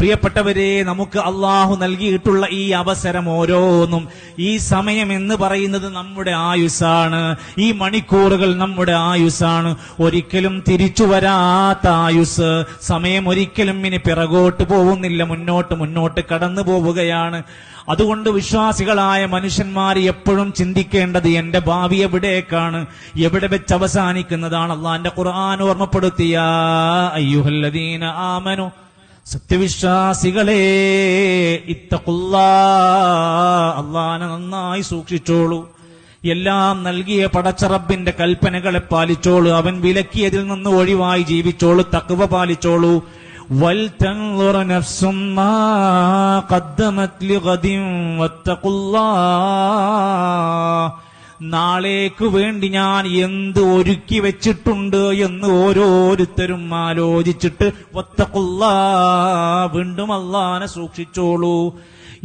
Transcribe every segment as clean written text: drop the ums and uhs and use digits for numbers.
പ്രിയപ്പെട്ടവരെ, നമുക്ക് അള്ളാഹു നൽകിയിട്ടുള്ള ഈ അവസരം ഓരോന്നും, ഈ സമയം എന്ന് പറയുന്നത് നമ്മുടെ ആയുസ്സാണ്. ഈ മണിക്കൂറുകൾ നമ്മുടെ ആയുസ്സാണ്. ഒരിക്കലും തിരിച്ചു വരാത്ത ആയുസ്. സമയം ഒരിക്കലും ഇനി പിറകോട്ട് പോകുന്നില്ല, മുന്നോട്ട് കടന്നു പോവുകയാണ്. അതുകൊണ്ട് വിശ്വാസികളായ മനുഷ്യന്മാർ എപ്പോഴും ചിന്തിക്കേണ്ടത് എന്റെ ഭാവി എവിടേക്കാണ്, എവിടെ വെച്ച് അവസാനിക്കുന്നതാണ്. അള്ളാന്റെ ഖുർആൻ ഓർമ്മപ്പെടുത്തിയ അയ്യുഹല്ലദീന ആമനു, സത്യവിശ്വാസികളെ, ഇത്തഖുല്ലാഹ്, അള്ളാനെ നന്നായി സൂക്ഷിച്ചോളൂ. എല്ലാം നൽകിയ പടച്ച റബ്ബിന്റെ കൽപ്പനകളെ പാലിച്ചോളൂ. അവൻ വിലക്കിയതിൽ നിന്ന് ഒഴിവായി ജീവിച്ചോളൂ. തഖ്വ പാലിച്ചോളൂ. വൽതൻദുർ നഫ്സും മാ ഖദ്ദമത് ലിഗദിൻ വത്തഖുല്ലാഹ്, നാളേക്ക് വേണ്ടി ഞാൻ എന്ത് ഒരുക്കി വെച്ചിട്ടുണ്ട് എന്ന് ഓരോരുത്തരും ആലോചിച്ചിട്ട് വത്തഖുല്ലാഹ്, വീണ്ടും അല്ലാഹനെ സൂക്ഷിച്ചോളൂ.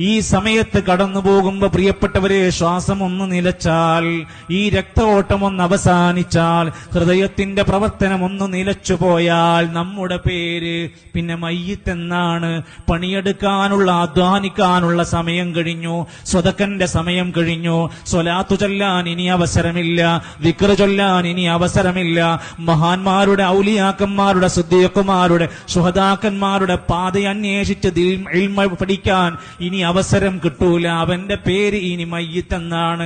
ഈ സമയത്ത് കടന്നു പോകുമ്പോ പ്രിയപ്പെട്ടവരെ, ശ്വാസം ഒന്ന് നിലച്ചാൽ, ഈ രക്തഓട്ടം ഒന്ന് അവസാനിച്ചാൽ, ഹൃദയത്തിന്റെ പ്രവർത്തനം ഒന്ന് നിലച്ചുപോയാൽ നമ്മുടെ പേര് പിന്നെ മയ്യിത്ത് എന്നാണ്. പണിയെടുക്കാനുള്ള, അധ്വാനിക്കാനുള്ള സമയം കഴിഞ്ഞു. സ്വതക്കന്റെ സമയം കഴിഞ്ഞു. സ്വലാത്തു ചൊല്ലാൻ ഇനി അവസരമില്ല. ദിക്ർ ചൊല്ലാൻ ഇനി അവസരമില്ല. മഹാന്മാരുടെ, ഔലിയാക്കന്മാരുടെ, സിദ്ദീഖുമാരുടെ, ശുഹദാക്കന്മാരുടെ പാത അന്വേഷിച്ച് ഇൽമ പഠിക്കാൻ ഇനി അവസരം കിട്ടൂല. അവന്റെ പേര് ഇനി മയ്യിത്ത് എന്നാണ്.